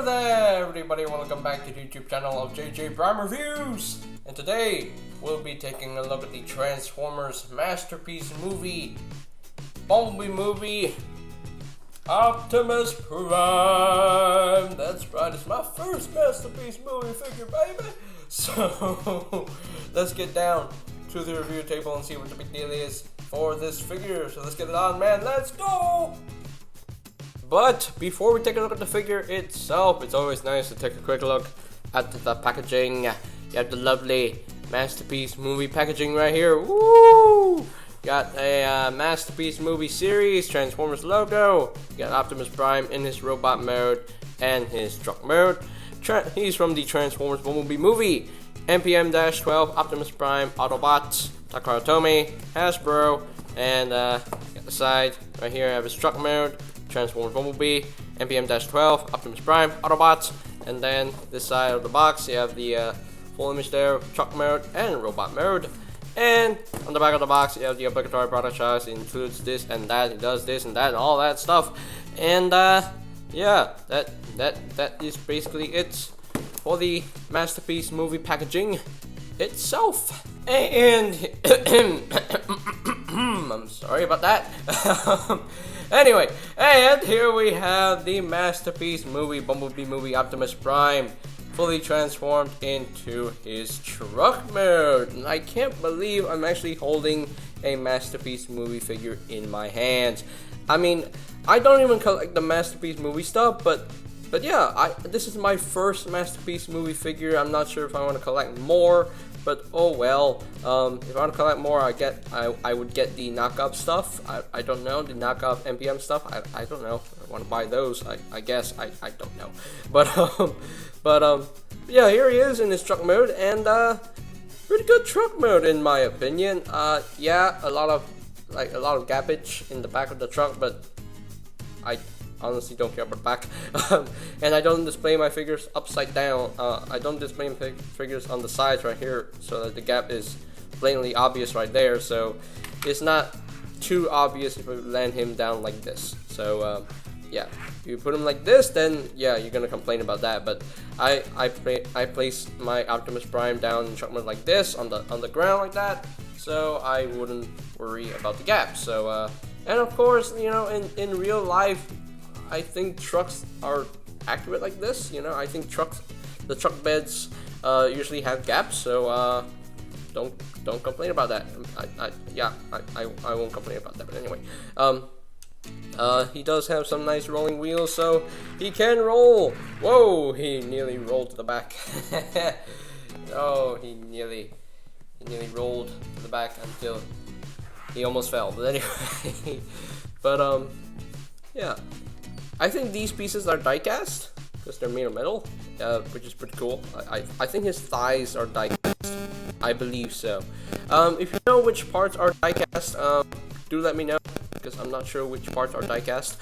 Hello there everybody, welcome back to the YouTube channel of JJ Prime Reviews. And today we'll be taking a look at the Transformers masterpiece movie, Bumblebee movie, Optimus Prime. That's right, it's my first masterpiece movie figure, baby. So let's get down to the review table and see what the big deal is for this figure. So let's get it on, man, let's go! But before we take a look at the figure itself, it's always nice to take a quick look at the packaging. You have the lovely masterpiece movie packaging right here. Woo! Got a masterpiece movie series, Transformers logo. You got Optimus Prime in his robot mode and his truck mode. He's from the Transformers Bumblebee movie. MPM-12, Optimus Prime, Autobots, Takara Tomy, Hasbro, and at the side right here I have his truck mode. Transformers Bumblebee, MPM-12, Optimus Prime, Autobots, and then this side of the box you have the full image there, truck mode and robot mode. And on the back of the box you have the obligatory product shots. It includes this and that, it does this and that and all that stuff. And yeah, that is basically it for the masterpiece movie packaging itself. And I'm sorry about that. Anyway, and here we have the masterpiece movie, Bumblebee movie, Optimus Prime, fully transformed into his truck mode. And I can't believe I'm actually holding a masterpiece movie figure in my hands. I mean, I don't even collect the masterpiece movie stuff, but yeah, this is my first masterpiece movie figure. I'm not sure if I want to collect more, but oh well. If I want to collect more, I would get the knockoff stuff. I don't know, the knockoff MPM stuff. I don't know. I want to buy those. I guess I don't know. But yeah, here he is in his truck mode, and pretty good truck mode in my opinion. Yeah, a lot of garbage in the back of the truck, but I honestly don't care about the back. And I don't display my figures upside down. I don't display my figures on the sides right here, so that the gap is blatantly obvious right there, so it's not too obvious if we land him down like this. So yeah, if you put him like this, then yeah, you're gonna complain about that. But I place my Optimus Prime down in truck mode like this on the ground like that, so I wouldn't worry about the gap. So and of course, you know, in real life, I think trucks are accurate like this. You know, I think the truck beds usually have gaps, so don't complain about that. I won't complain about that. But anyway, he does have some nice rolling wheels, so he can roll. Whoa, he nearly rolled to the back. Oh, he nearly rolled to the back until he almost fell. But anyway, but yeah. I think these pieces are die-cast because they're made of metal, which is pretty cool. I think his thighs are die-cast. I believe so. If you know which parts are die-cast, do let me know, because I'm not sure which parts are die-cast.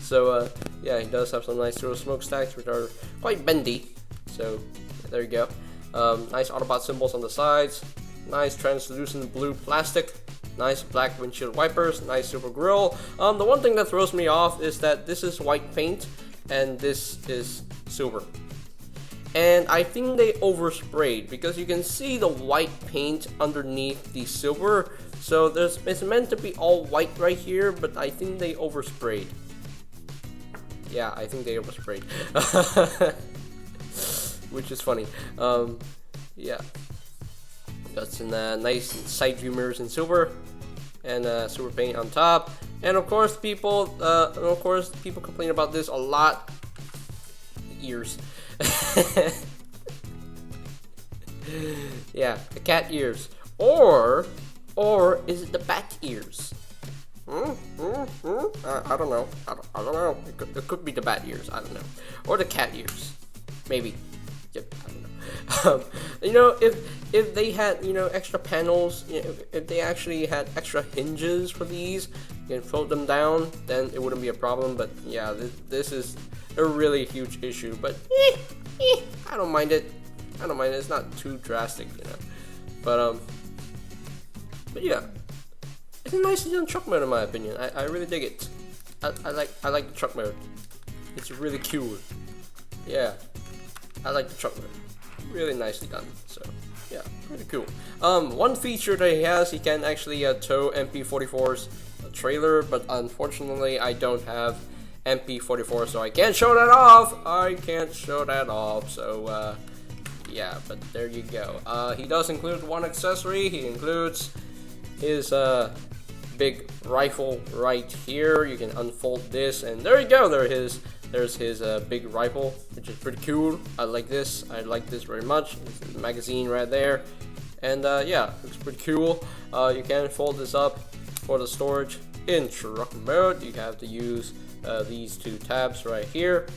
So yeah, he does have some nice little smokestacks which are quite bendy. So yeah, there you go. Nice Autobot symbols on the sides. Nice translucent blue plastic. Nice black windshield wipers, nice silver grille. The one thing that throws me off is that this is white paint and this is silver. And I think they oversprayed, because you can see the white paint underneath the silver. So it's meant to be all white right here, but I think they oversprayed. Yeah, I think they oversprayed. Which is funny. Yeah. That's in nice side view mirrors in silver, and silver paint on top. And of course, people complain about this a lot. Ears. Yeah, the cat ears, or is it the bat ears? I don't know. I don't know. It could be the bat ears. I don't know, or the cat ears, maybe. Yep, I don't know. You know, if they had, you know, extra panels, you know, if they actually had extra hinges for these, you can fold them down, then it wouldn't be a problem. But yeah, this is a really huge issue. But I don't mind it. I don't mind it. It's not too drastic, you know. But yeah, it's a nice little truck mode in my opinion. I really dig it. I like the truck mode. It's really cute. yeah, I like the truck mode. Really nicely done. So yeah, pretty cool. One feature that he has, he can actually tow MP-44's trailer, but unfortunately I don't have MP-44, so I can't show that off. So yeah, but there you go. He does include one accessory. He includes his big rifle right here. You can unfold this, and there you go. There's his big rifle, which is pretty cool. I like this very much. There's the magazine right there, and yeah, looks pretty cool. You can fold this up for the storage in truck mode. You have to use these two tabs right here,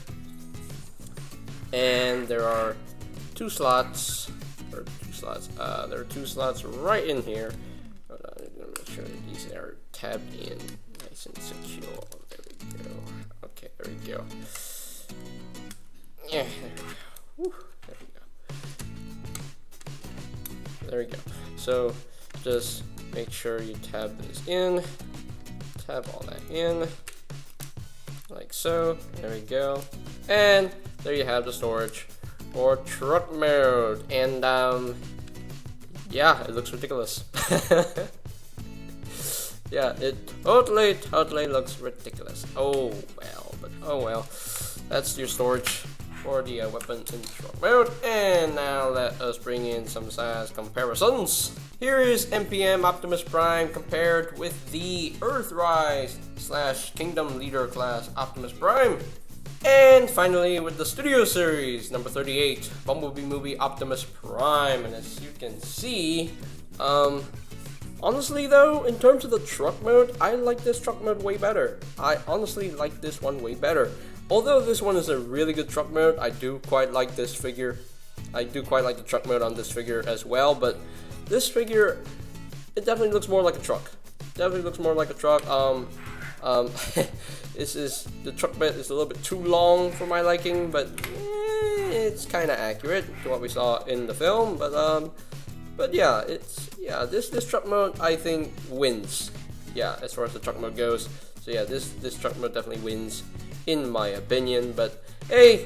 and there are two slots. There are two slots right in here. Hold on, I'm gonna make sure that these are tabbed in nice and secure. There we go. Okay, there we go. Yeah, there we go. Whew, there we go. There we go. So just make sure you tab this in. Tab all that in. Like so. There we go. And there you have the storage for truck mode. And yeah, it looks ridiculous. Yeah, it totally looks ridiculous. Oh well. That's your storage for the weapon in truck mode. And now let us bring in some size comparisons. Here is MPM Optimus Prime compared with the Earthrise / Kingdom Leader class Optimus Prime. And finally with the Studio Series number 38, Bumblebee movie Optimus Prime. And as you can see, honestly though, in terms of the truck mode, I like this truck mode way better. I honestly like this one way better. Although this one is a really good truck mode, I do quite like this figure. I do quite like the truck mode on this figure as well, but this figure, it definitely looks more like a truck. Definitely looks more like a truck. The truck bed is a little bit too long for my liking, but it's kind of accurate to what we saw in the film. But yeah, this truck mode I think wins. Yeah, as far as the truck mode goes. So yeah, this truck mode definitely wins in my opinion. But hey,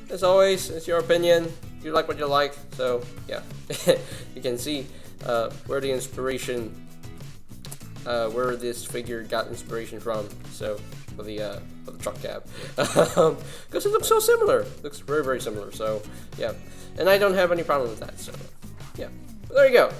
as always, it's your opinion. You like what you like. So yeah, you can see where the inspiration, where this figure got inspiration from. So for the truck cab, because it looks so similar. It looks very, very similar. So yeah, and I don't have any problem with that. So yeah, but there you go.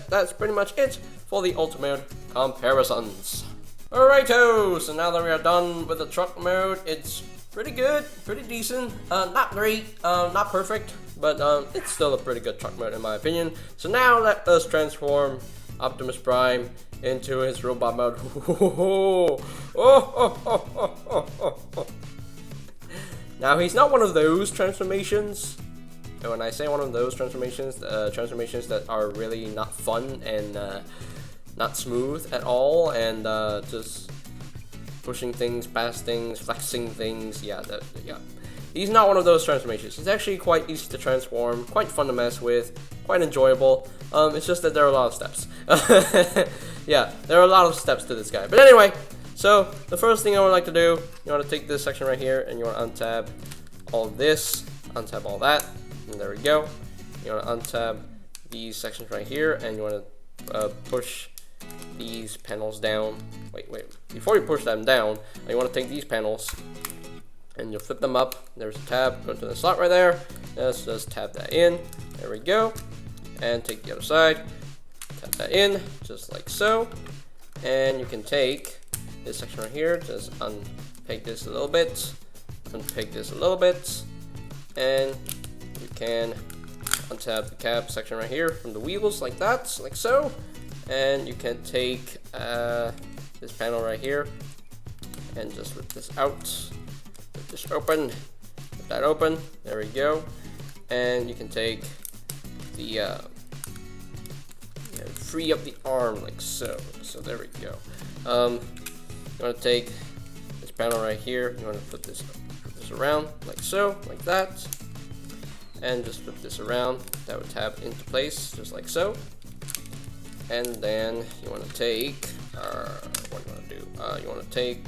That's pretty much it for the ultimate comparisons. Alrighto, so now that we are done with the truck mode, it's pretty good, pretty decent, not great, not perfect, but it's still a pretty good truck mode in my opinion. So now let us transform Optimus Prime into his robot mode. Now he's not one of those transformations, and when I say one of those transformations, transformations that are really not fun and not smooth at all, and just pushing things, past things, flexing things. Yeah. He's not one of those transformations. He's actually quite easy to transform, quite fun to mess with, quite enjoyable. It's just that there are a lot of steps. Yeah, there are a lot of steps to this guy. But anyway, so the first thing I would like to do, you want to take this section right here, and you want to untab all this, untab all that, and there we go. You want to untab these sections right here, and you want to push these panels down. Wait, before you push them down, you want to take these panels and you'll flip them up. There's a tab, go to the slot right there. Let's just tab that in. There we go. And take the other side, tap that in, just like so. And you can take this section right here, just unpeg this a little bit, unpeg this a little bit, and you can untab the cab section right here from the wheels like that, like so. And you can take this panel right here and just rip this out, rip this open, rip that open, there we go. And you can take the free up the arm like so. So there we go. You want to take this panel right here, you want to put this around like so, like that, and just flip this around. That would tab into place just like so. And then you want to take, what do you want to do? You want to take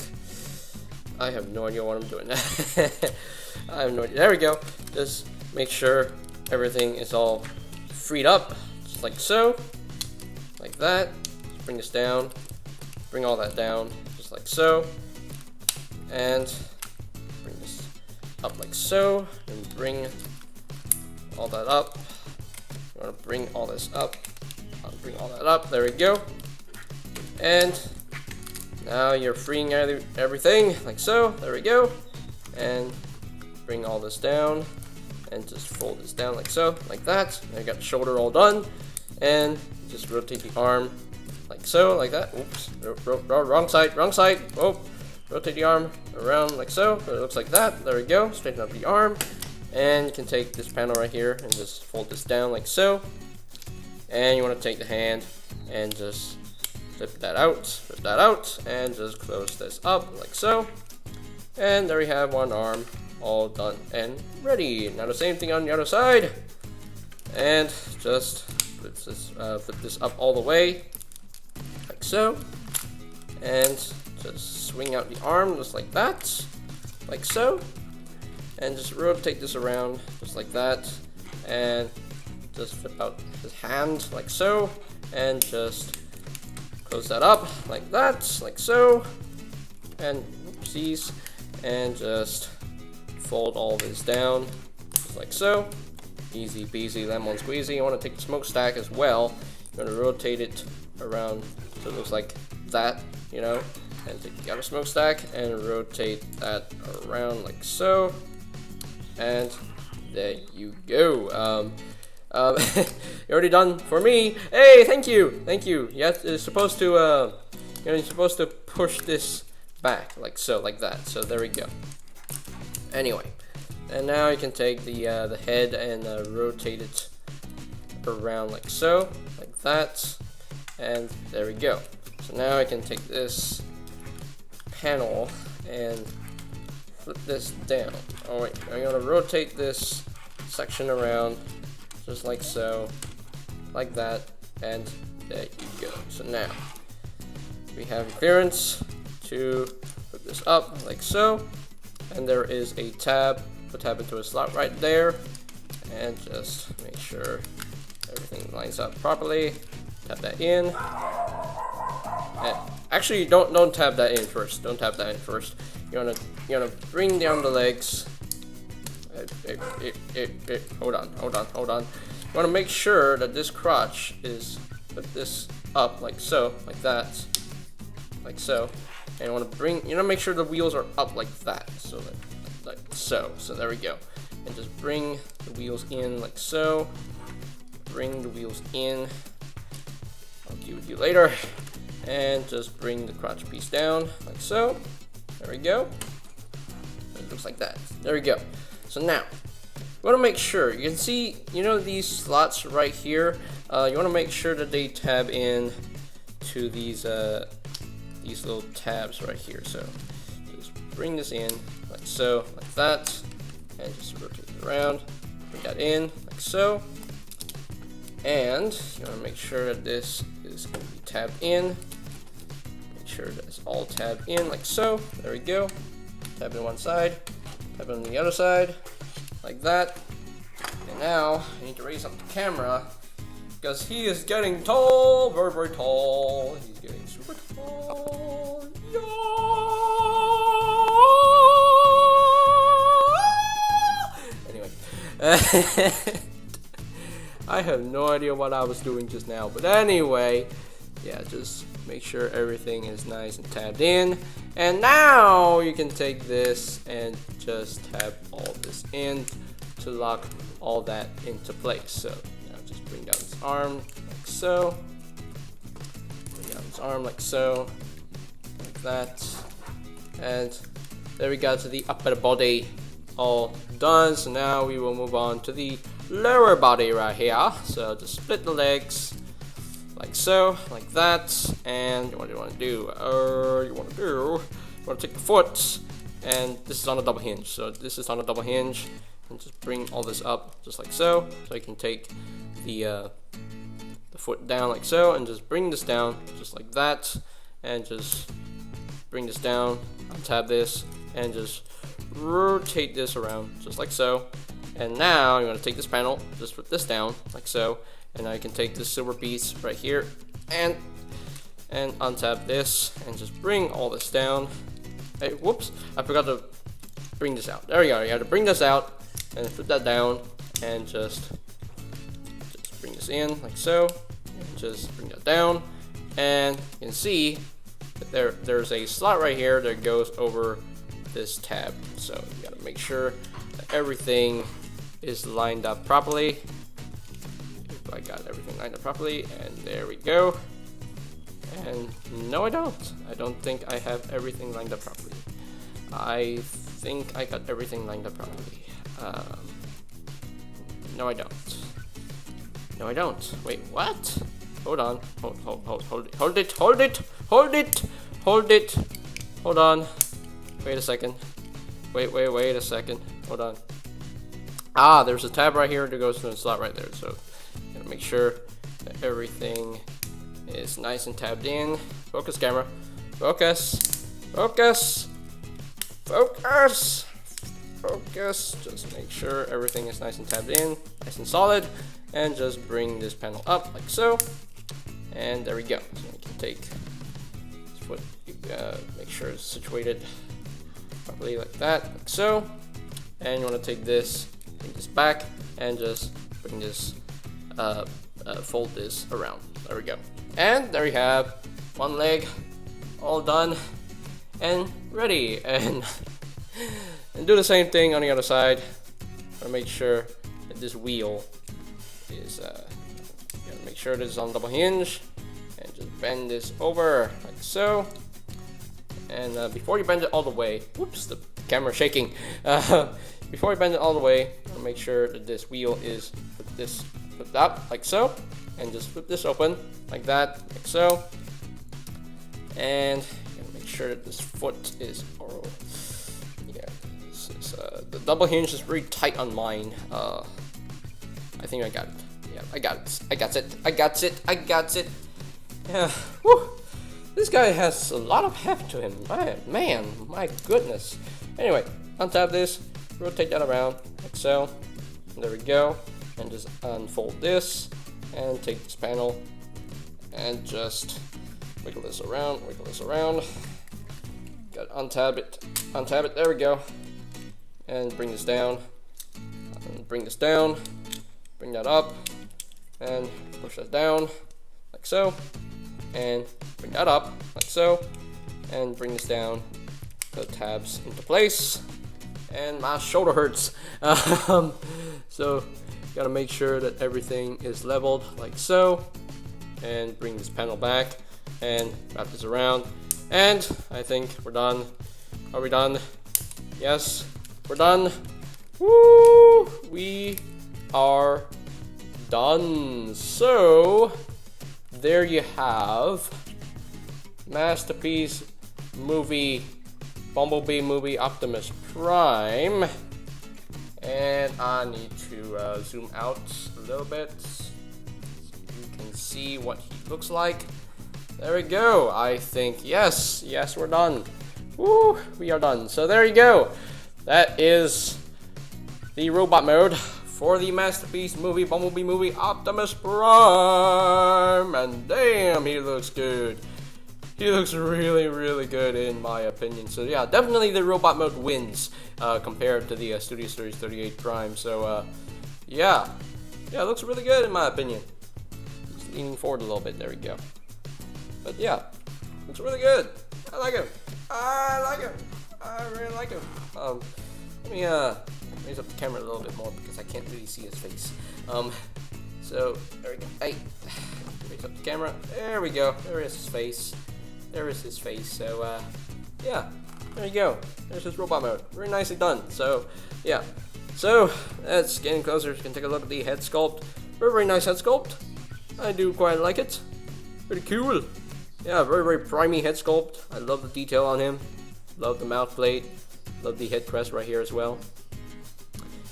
I have no idea what I'm doing. I have no idea. There we go. Just make sure everything is all freed up, just like so, like that. Just bring this down, bring all that down, just like so, and bring this up like so, and bring all that up. You want to bring all this up. I'll bring all that up. There we go. And now you're freeing everything like so. There we go. And bring all this down and just fold this down like so, like that. Now you got the shoulder all done. And just rotate the arm like so, like that. Oops, wrong side, wrong side. Oh, rotate the arm around like so. So it looks like that. There we go. Straighten up the arm. And you can take this panel right here and just fold this down like so. And you want to take the hand and just flip that out, and just close this up like so. And there we have one arm all done and ready. Now the same thing on the other side. And just flip this up all the way like so. And just swing out the arm just like that, like so. And just rotate this around just like that, and just flip out his hand like so, and just close that up like that, like so, and oopsies, and just fold all this down just like so. Easy peasy lemon squeezy. You want to take the smokestack as well. You're going to rotate it around so it looks like that, you know, and take the other smokestack and rotate that around like so. And there you go. You're already done for me. Hey, thank you. You're supposed to, you're supposed to push this back like so, like that. So there we go. Anyway, and now you can take the head and rotate it around like so, like that, and there we go. So now I can take this panel and flip this down. Oh wait, I'm gonna rotate this section around just like so, like that, and there you go. So now we have clearance to put this up like so, and there is a tab. Put tab into a slot right there, and just make sure everything lines up properly. Tap that in. And actually, don't tab that in first. Don't tap that in first. You wanna bring down the legs. Hold on. You wanna make sure that this crotch is put this up like so, like that, like so. And you wanna make sure the wheels are up like that, so like so. So there we go. And just bring the wheels in like so. Bring the wheels in. I'll deal with you later. And just bring the crotch piece down like so. There we go. It looks like that. There we go. So now, you want to make sure, you can see, you know these slots right here? You want to make sure that they tab in to these little tabs right here. So just bring this in like so, like that, and just rotate it around, bring that in like so. And you want to make sure that this is going to be tabbed in. Make sure that it's all tabbed in like so. There we go. Tab in one side, tab on the other side, like that. And now I need to raise up the camera because he is getting tall, very, very tall. He's getting super tall. Anyway. I have no idea what I was doing just now, but anyway, yeah, just make sure everything is nice and tabbed in. And now you can take this and just tab all this in to lock all that into place. So now just bring down this arm like so, bring down this arm like so, like that, and there we go to the upper body all done. So now we will move on to the lower body right here. So just split the legs like so, like that, and what do you want to do? You want to take the foot, and this is on a double hinge. So this is on a double hinge, and just bring all this up just like so. So you can take the foot down like so, and just bring this down just like that, and just bring this down, untab this, and just rotate this around just like so. And now I'm gonna take this panel, just put this down like so, and I can take this silver piece right here and untap this and just bring all this down. Hey, whoops, I forgot to bring this out. There we go. You have to bring this out and put that down and just bring this in like so. And just bring that down, and you can see that there's a slot right here that goes over this tab. So you gotta make sure that everything is lined up properly. If I got everything lined up properly, and there we go. And no, I don't. I don't think I have everything lined up properly. I think I got everything lined up properly. No, I don't. No, I don't. Wait, what? Hold on. Hold it. Hold on. Wait a second. Wait a second. Hold on. Ah, there's a tab right here that goes to the slot right there. So, gotta make sure that everything is nice and tabbed in. Focus, camera. Focus. Just make sure everything is nice and tabbed in, nice and solid, and just bring this panel up like so. And there we go. So you can take this foot, make sure it's situated properly like that, like so. And you want to take this, bring this back, and just bring this, fold this around. There we go. And there we have one leg all done and ready. And do the same thing on the other side. Gotta make sure that this wheel is, gotta make sure that it's on double hinge, and just bend this over like so. And before you bend it all the way, whoops, the camera's shaking. Before you bend it all the way, make sure that this wheel is flipped up like so, and just flip this open like that, like so. And make sure that this foot is, the double hinge is very tight on mine. I think I got it. Yeah, I got it. Yeah, whew. This guy has a lot of heft to him. Man, my goodness. Anyway, untap this, rotate that around like so. There we go. And just unfold this and take this panel and just wiggle this around. Got untap it. There we go. And bring this down. Bring that up, and push that down like so, and bring that up like so, and bring this down. The tabs into place, and my shoulder hurts. So gotta make sure that everything is leveled like so, and bring this panel back and wrap this around. And I think we're done. Are we done? Yes, we're done. Woo! We are done. So there you have Masterpiece movie, Bumblebee movie, Optimus Prime. And I need to zoom out a little bit so you can see what he looks like. There we go. I think yes, we're done. Woo, we are done. So there you go. That is the robot mode for the Masterpiece movie, Bumblebee movie, Optimus Prime. And damn, he looks good. He looks really, really good in my opinion. So yeah, definitely the robot mode wins compared to the Studio Series 38 Prime. So yeah, it looks really good in my opinion. Just leaning forward a little bit. There we go. But yeah, looks really good. I like him. I really like him. Let me raise up the camera a little bit more because I can't really see his face. So there we go. Hey, raise up the camera. There we go. There is his face. So yeah, there you go. There's his robot mode. Very nicely done. So yeah. So that's getting closer. You can take a look at the head sculpt. Very nice head sculpt. I do quite like it. Pretty cool. Yeah, very primey head sculpt. I love the detail on him. Love the mouth plate. Love the head crest right here as well.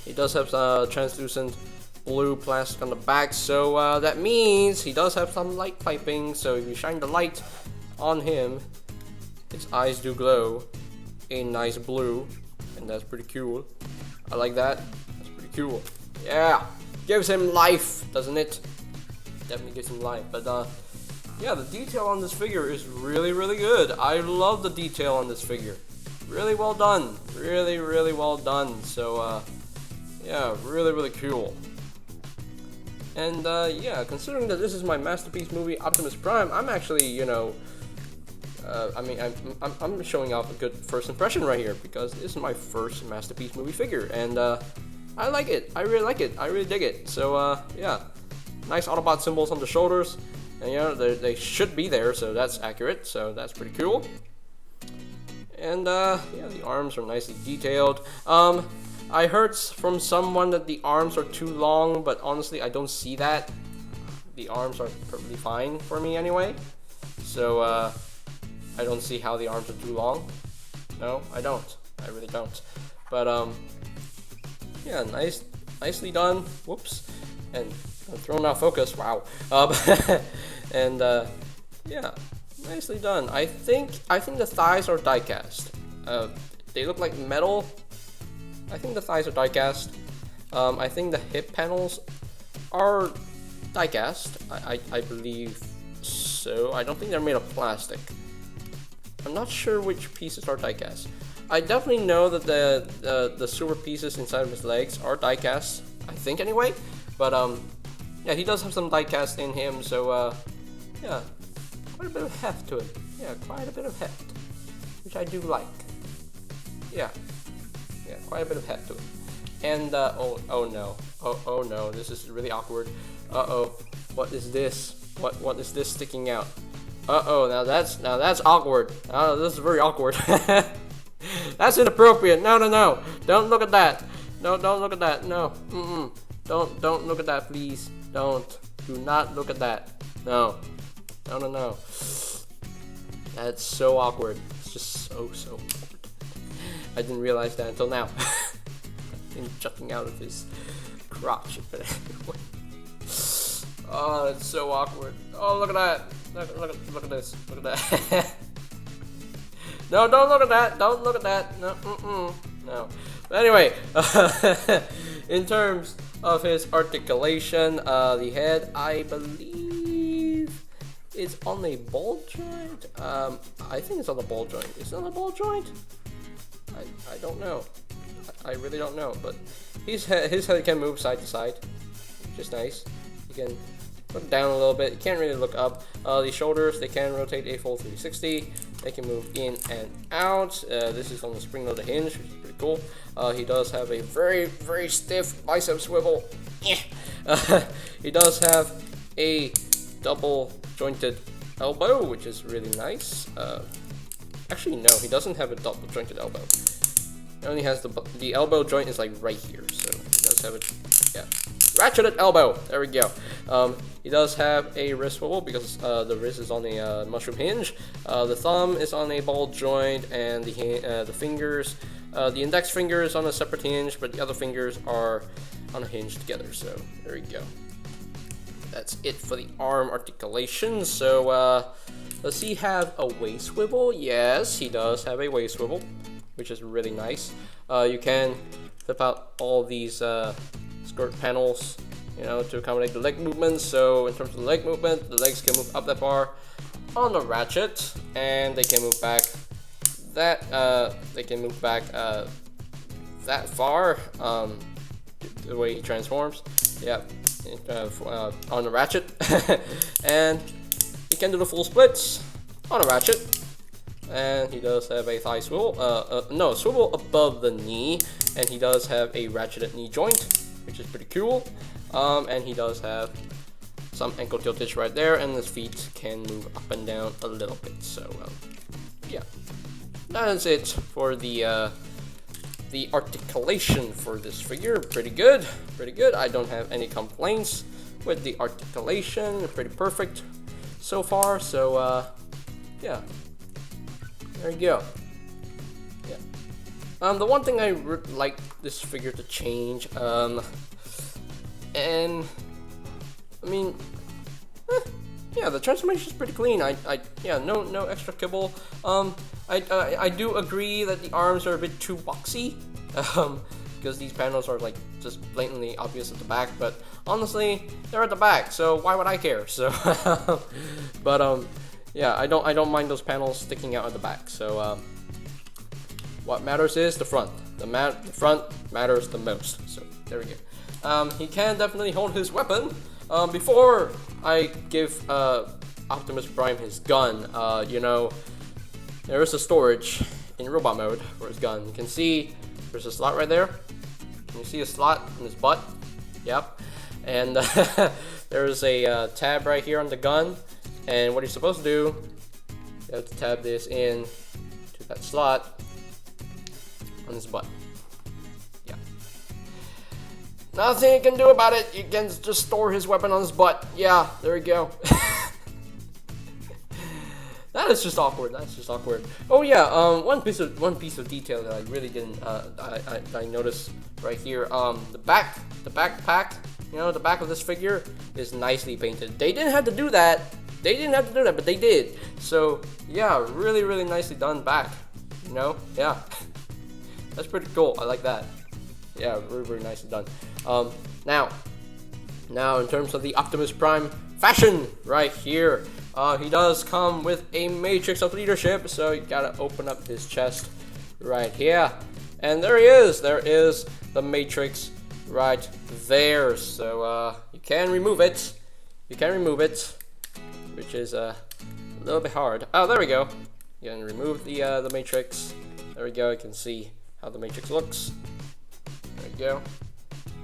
He does have translucent blue plastic on the back, so that means he does have some light piping. So if you shine the light on him, his eyes do glow. a nice blue, and that's pretty cool. I like that. That's pretty cool. Yeah, gives him life, doesn't it? Definitely gives him life. But yeah, the detail on this figure is really, really good. I love the detail on this figure. Really well done. Really, really well done. So yeah, really, really cool. And yeah, considering that this is my masterpiece movie, Optimus Prime, I'm actually, you know, I mean, I'm showing off a good first impression right here because this is my first masterpiece movie figure, and I like it. I really like it. I really dig it. So yeah, nice Autobot symbols on the shoulders, and you know they should be there, so that's accurate. So that's pretty cool. And yeah, the arms are nicely detailed. I heard from someone that the arms are too long, but honestly, I don't see that. The arms are perfectly fine for me anyway. So I don't see how the arms are too long. No, I don't. I really don't. But yeah, nicely done. Whoops. And I'm thrown out focus. Wow. And yeah, nicely done. I think the thighs are die cast. They look like metal. I think the thighs are die cast. I think the hip panels are die cast. I believe so. I don't think they're made of plastic. I'm not sure which pieces are die cast. I definitely know that the silver pieces inside of his legs are die cast. I think anyway. But yeah, he does have some die cast in him. So yeah, quite a bit of heft to it. Yeah, quite a bit of heft, which I do like. Yeah. Yeah, quite a bit of heft to it. And oh no, oh no, this is really awkward. What is this? What is this sticking out? Now that's awkward. This is very awkward. That's inappropriate. No, don't look at that. No, don't look at that. No, don't look at that, please. Do not look at that. No. That's so awkward. It's just so awkward. I didn't realize that until now. Him jutting out of his crotch. But anyway. Oh, it's so awkward. Oh, look at that. Look at this. Look at that. No, don't look at that. Don't look at that. No, no. But anyway, in terms of his articulation, the head, I believe, is on a ball joint. I think it's on a ball joint. Is it on a ball joint? I don't know. I really don't know. But his head can move side to side, which is nice. You can look down a little bit. You can't really look up. The shoulders, they can rotate a full 360. They can move in and out. This is on the spring-loaded hinge, which is pretty cool. He does have a very, very stiff bicep swivel. He does have a double jointed elbow, which is really nice. Actually, no, he doesn't have a double jointed elbow. He only has the elbow joint is like right here, so he does have a ratcheted elbow. There we go. He does have a wrist swivel because the wrist is on a mushroom hinge. The thumb is on a ball joint, and the fingers, the index finger is on a separate hinge, but the other fingers are on a hinge together. So there we go. That's it for the arm articulation. So does he have a waist swivel? Yes, he does have a waist swivel, which is really nice. You can flip out all these skirt panels, you know, to accommodate the leg movements. So in terms of the leg movement, the legs can move up that far on the ratchet, and they can move back that that far the way he transforms. Yeah, on the ratchet, and he can do the full splits on a ratchet. And he does have a thigh swivel, no, swivel above the knee, and he does have a ratcheted knee joint, which is pretty cool. And he does have some ankle tiltage right there, and his feet can move up and down a little bit. So yeah, that is it for the articulation for this figure. Pretty good. I don't have any complaints with the articulation. Pretty perfect so far. So yeah, there you go. Yeah. The one thing I would like this figure to change, and I mean, yeah, the transformation is pretty clean. Yeah, no extra kibble. I do agree that the arms are a bit too boxy, because these panels are like just blatantly obvious at the back. But honestly, they're at the back, so why would I care? So, but yeah, I don't mind those panels sticking out at the back. So what matters is the front. The front matters the most. So there we go. He can definitely hold his weapon. Before I give Optimus Prime his gun, you know, there is a storage in robot mode for his gun. You can see there's a slot right there. Can you see a slot in his butt? Yep. And there's a tab right here on the gun. And what you're supposed to do, you have to tab this in to that slot on his butt. Yeah. Nothing you can do about it. You can just store his weapon on his butt. Yeah, there we go. That is just awkward. That's just awkward. Oh yeah, one piece of detail that I really didn't I noticed right here. The backpack, you know, the back of this figure is nicely painted. They didn't have to do that. But they did. So yeah, really nicely done back. You know, yeah, that's pretty cool. I like that. Yeah, very nicely done. Now in terms of the Optimus Prime fashion, right here. He does come with a matrix of leadership, so you gotta open up his chest right here. And there he is. There is the matrix right there. So you can remove it. Which is a little bit hard. Oh, there we go. You can remove the matrix. There we go. You can see how the matrix looks. There you go.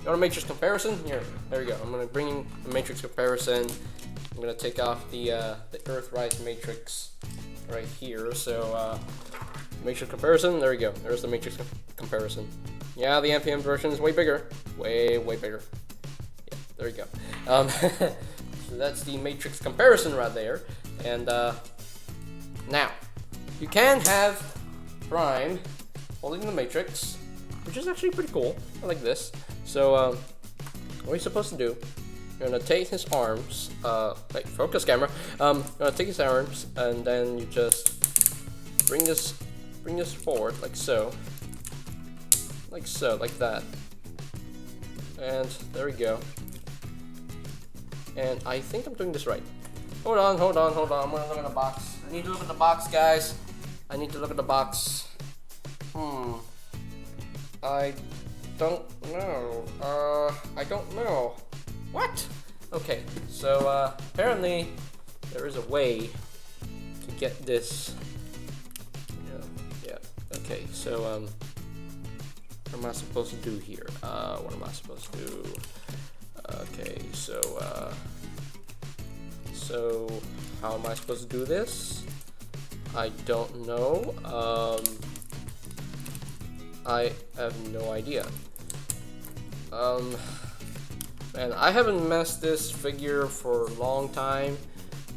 You want a matrix comparison? Here. There we go. I'm gonna bring in a matrix comparison. I'm gonna take off the Earthrise matrix right here. So matrix comparison. There we go. There's the matrix comparison. Yeah, the MPM version is way bigger. Way bigger. Yeah, there we go. So that's the matrix comparison right there. And now you can have Prime holding the matrix, which is actually pretty cool. I like this. So what you're supposed to do, you're gonna take his arms, like focus camera. You're gonna take his arms, and then you just bring this forward like so, like that. And there we go. And I think I'm doing this right. Hold on. I'm gonna look at the box. I need to look at the box, guys. I need to look at the box. I don't know. I don't know. What? Okay, so apparently there is a way to get this. Yeah. Okay, so what am I supposed to do here? What am I supposed to do? Okay, so how am I supposed to do this? I don't know. I have no idea. And I haven't messed this figure for a long time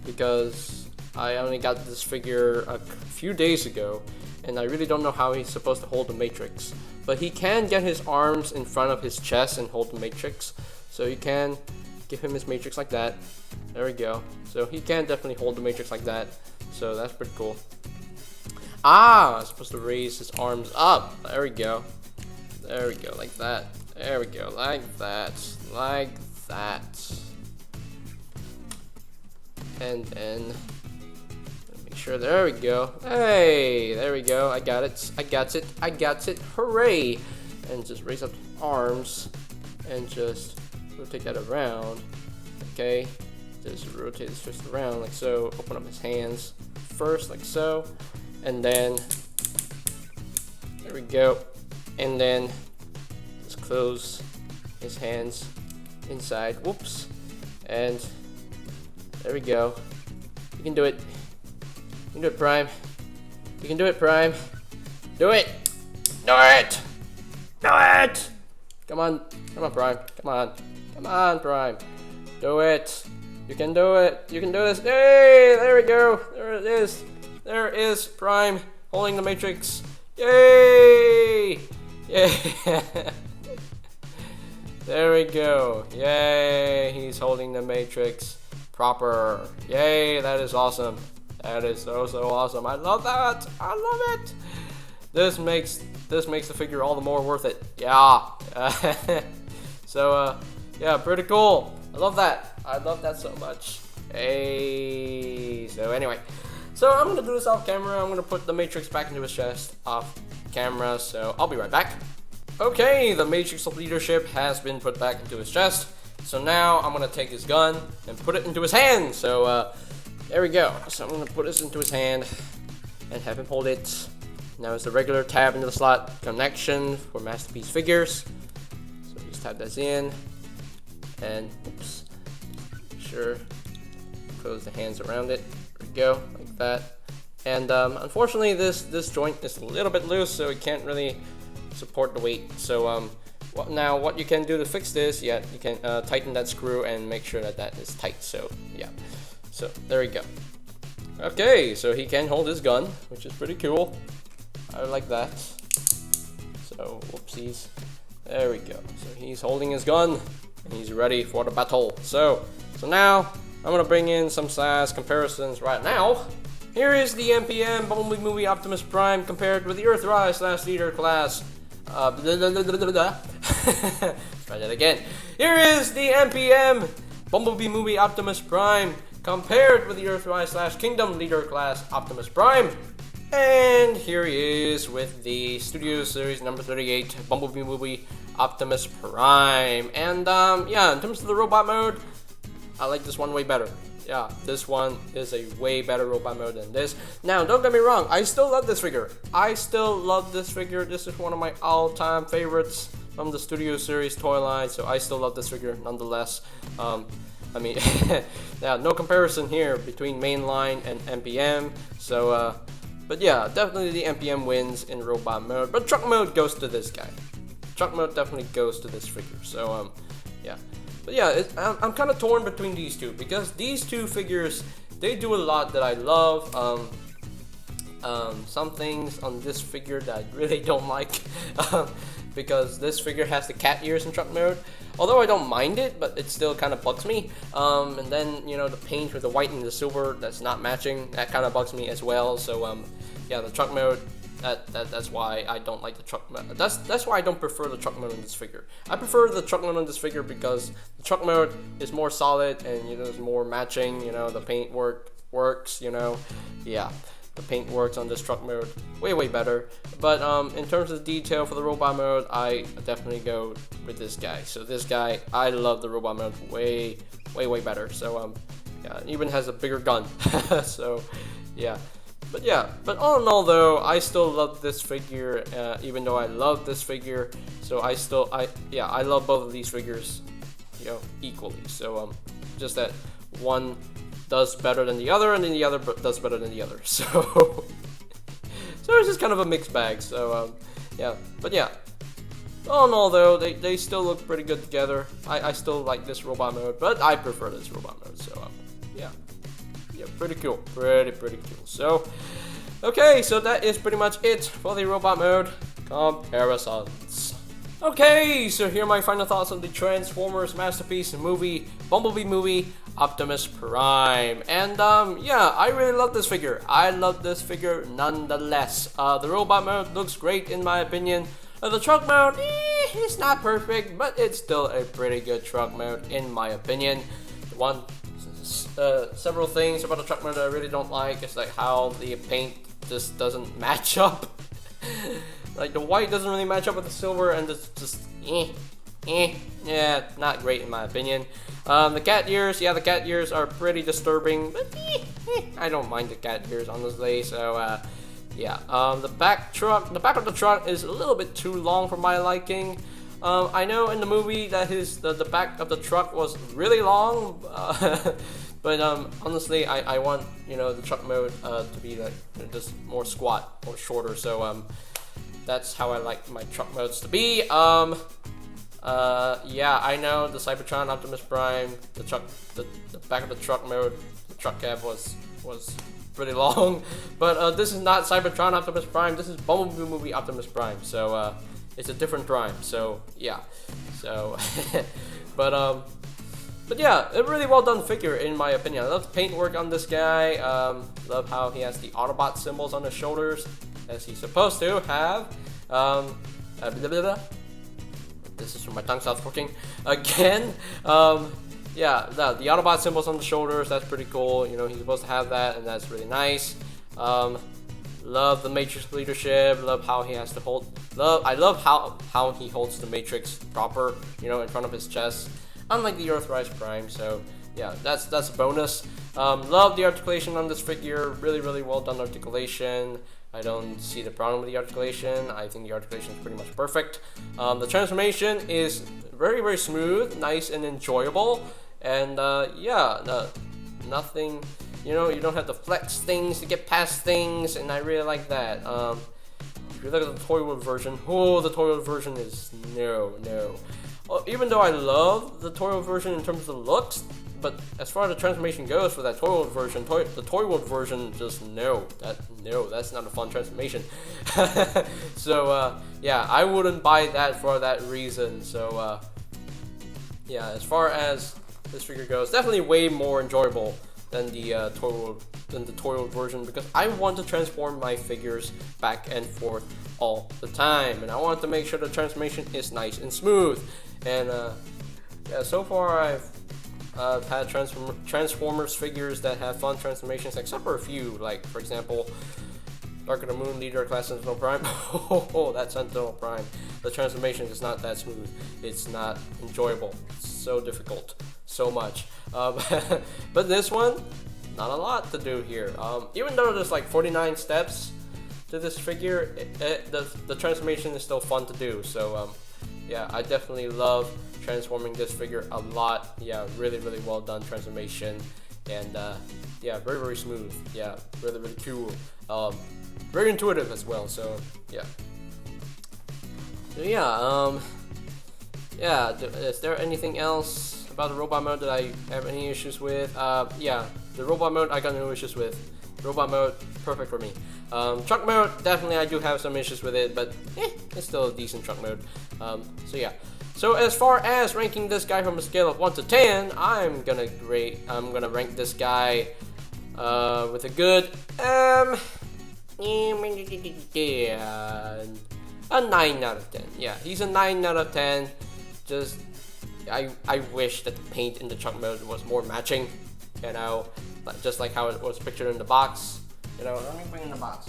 because I only got this figure a few days ago, and I really don't know how he's supposed to hold the matrix. But he can get his arms in front of his chest and hold the matrix. So you can give him his matrix like that. There we go. So he can definitely hold the matrix like that. So that's pretty cool. I'm supposed to raise his arms up. There we go. There we go, like that. There we go, like that. Like that. And then make sure, there we go. Hey, there we go. I got it. Hooray! And just raise up the arms and just rotate that around. Okay, just rotate this just around like so. Open up his hands first, like so, and then there we go. And then just close his hands inside. Whoops! And there we go. You can do it. You can do it, Prime. You can do it, Prime. Do it! Do it! Do it! Come on, Prime. Come on, Prime. Do it. You can do it. You can do this. Hey, there we go. There it is. There is Prime holding the matrix. Yay! Yay! There we go. Yay! He's holding the matrix proper. Yay! That is awesome. That is so awesome. I love that. I love it. This makes the figure all the more worth it. Yeah. So yeah, pretty cool. I love that. I love that so much. Hey. So anyway, so I'm gonna do this off camera. I'm gonna put the Matrix back into his chest off camera. So I'll be right back. Okay, the Matrix of Leadership has been put back into his chest. So now I'm gonna take his gun and put it into his hand. So there we go. So I'm gonna put this into his hand and have him hold it. Now it's the regular tab into the slot connection for Masterpiece figures. So just tab this in and oops, sure, close the hands around it. There we go, like that. And unfortunately, this joint is a little bit loose, so it can't really support the weight. So now what you can do to fix this, yeah, you can tighten that screw and make sure that that is tight. So yeah, so there we go. Okay, so he can hold his gun, which is pretty cool. I like that. So whoopsies. There we go. So he's holding his gun and he's ready for the battle. So now I'm gonna bring in some size comparisons right now. Here is the MPM Bumblebee movie Optimus Prime compared with the Earthrise / Leader class. Try that again. Here is the MPM Bumblebee movie Optimus Prime compared with the Earthrise / Kingdom Leader class Optimus Prime. And here he is with the Studio Series number 38 Bumblebee movie Optimus Prime. And yeah, in terms of the robot mode, I like this one way better. Yeah, this one is a way better robot mode than this. Now, don't get me wrong, I still love this figure. This is one of my all-time favorites from the Studio Series toy line, so I still love this figure nonetheless. I mean, yeah, no comparison here between mainline and MPM. So, but yeah, definitely the MPM wins in robot mode. But truck mode goes to this guy. Truck mode definitely goes to this figure. So, yeah. But yeah, I'm kind of torn between these two because these two figures, they do a lot that I love. Some things on this figure that I really don't like because this figure has the cat ears in truck mode. Although I don't mind it, but it still kind of bugs me. And then, you know, the paint with the white and the silver that's not matching, that kind of bugs me as well. So yeah, the truck mode, that's why I don't like the truck mode. That's why I don't prefer the truck mode on this figure. I prefer the truck mode on this figure because the truck mode is more solid and, you know, there's more matching. You know, the paint works. You know, yeah, the paint works on this truck mode way better. But in terms of detail for the robot mode, I definitely go with this guy. So this guy, I love the robot mode way better. So yeah, it even has a bigger gun. So yeah. But yeah, but all in all though, I still love this figure, even though I love this figure. So I love both of these figures, you know, equally. So just that one does better than the other, and then the other does better than the other. So so it's just kind of a mixed bag. So yeah, but yeah, all in all though, they still look pretty good together. I still like this robot mode, but I prefer this robot mode. So yeah. Yeah, pretty cool, pretty cool. So, okay, so that is pretty much it for the robot mode comparisons. Okay, so here are my final thoughts on the Transformers Masterpiece movie, Bumblebee movie, Optimus Prime. And yeah, I really love this figure. I love this figure nonetheless. The robot mode looks great in my opinion. The truck mode, it's not perfect, but it's still a pretty good truck mode in my opinion. Several things about the truck mode that I really don't like is like how the paint just doesn't match up. Like the white doesn't really match up with the silver, and it's just yeah, not great in my opinion. The cat ears, yeah, the cat ears are pretty disturbing, but I don't mind the cat ears honestly. So yeah, the back of the truck is a little bit too long for my liking. I know in the movie that the back of the truck was really long, but honestly, I want, you know, the truck mode to be like just more squat or shorter. So that's how I like my truck modes to be. Yeah, I know the Cybertron Optimus Prime, the back of the truck mode, the truck cab was pretty long, but this is not Cybertron Optimus Prime. This is Bumblebee movie Optimus Prime. So it's a different Prime. So yeah, so but But yeah, a really well done figure in my opinion. I love the paint work on this guy. Love how he has the Autobot symbols on his shoulders, as he's supposed to have. This is when my tongue stops working again. Yeah, the Autobot symbols on the shoulders, that's pretty cool. You know, he's supposed to have that, and that's really nice. Love the Matrix leadership. Love how he has to hold. I love how he holds the Matrix proper, you know, in front of his chest, unlike the Earthrise Prime. So yeah, that's a bonus. Love the articulation on this figure. Really well done articulation. I don't see the problem with the articulation. I think the articulation is pretty much perfect. The transformation is very smooth, nice and enjoyable. And yeah, nothing. You know, you don't have to flex things to get past things, and I really like that. If you look at the Toywood version, oh, the Toywood version is no. Even though I love the Toywood version in terms of the looks, but as far as the transformation goes for that Toywood version, the Toywood version just that's not a fun transformation. So yeah, I wouldn't buy that for that reason. So yeah, as far as this figure goes, definitely way more enjoyable than the Toywood version, because I want to transform my figures back and forth all the time, and I want to make sure the transformation is nice and smooth. And yeah, so far I've had Transformers figures that have fun transformations, except for a few, like for example, Dark of the Moon Leader Class Sentinel Prime. Oh, that Sentinel Prime. The transformation is not that smooth. It's not enjoyable. It's so difficult. So much. But this one, not a lot to do here. Even though there's like 49 steps to this figure, the transformation is still fun to do. So yeah, I definitely love transforming this figure a lot. Yeah, really well done transformation. And yeah, very smooth. Yeah, really cool. Very intuitive as well. So yeah. So yeah, yeah. Is there anything else about the robot mode that I have any issues with? Yeah, the robot mode I got no issues with. Robot mode, perfect for me. Truck mode, definitely I do have some issues with it, but it's still a decent truck mode. So yeah. So as far as ranking this guy from a scale of 1 to 10, I'm gonna rank this guy with a good a 9 out of 10. Yeah, he's a 9 out of 10. Just I wish that the paint in the truck mode was more matching, you know, just like how it was pictured in the box. You know, let me bring in the box.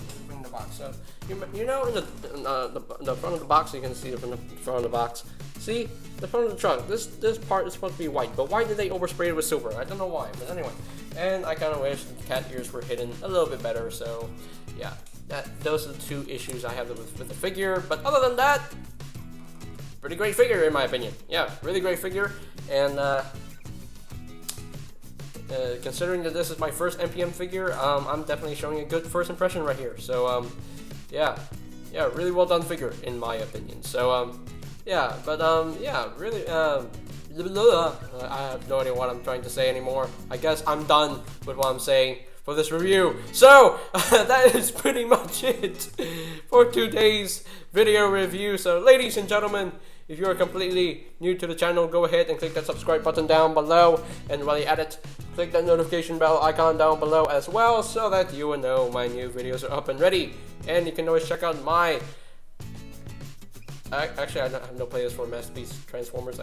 So you know, in the front of the box, you can see it from the front of the box. See the front of the trunk. This part is supposed to be white, but why did they overspray it with silver? I don't know why, but anyway. And I kind of wish the cat ears were hidden a little bit better. So yeah, those are the two issues I have with the figure. But other than that, pretty great figure in my opinion. Yeah, really great figure. And considering that this is my first MPM figure, I'm definitely showing a good first impression right here. So yeah, really well done figure in my opinion. So yeah, but yeah, really I have no idea what I'm trying to say anymore. I guess I'm done with what I'm saying for this review. So that is pretty much it for today's video review. So ladies and gentlemen, if you are completely new to the channel, go ahead and click that subscribe button down below, and while you're at it, click that notification bell icon down below as well, so that you will know my new videos are up and ready. And you can always check out my actually, I have no playlist for Masterpiece Transformers.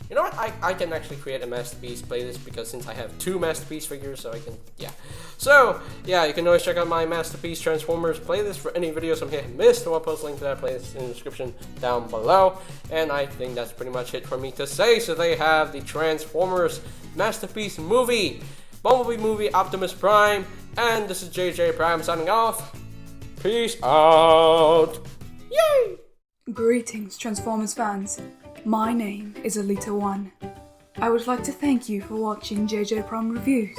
You know what? I can actually create a Masterpiece playlist, because since I have 2 Masterpiece figures, so I can, yeah. So, yeah, you can always check out my Masterpiece Transformers playlist for any videos I have missed, or I'll post a link to that playlist in the description down below. And I think that's pretty much it for me to say. So they have the Transformers Masterpiece movie, Bumblebee movie, Optimus Prime, and this is JJ Prime signing off. Peace out. Yay! Greetings, Transformers fans. My name is Alita1. I would like to thank you for watching JJ Prime Reviews.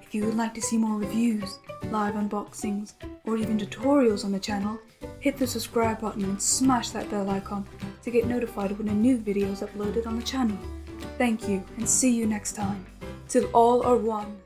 If you would like to see more reviews, live unboxings, or even tutorials on the channel, hit the subscribe button and smash that bell icon to get notified when a new video is uploaded on the channel. Thank you, and see you next time. Till all are one.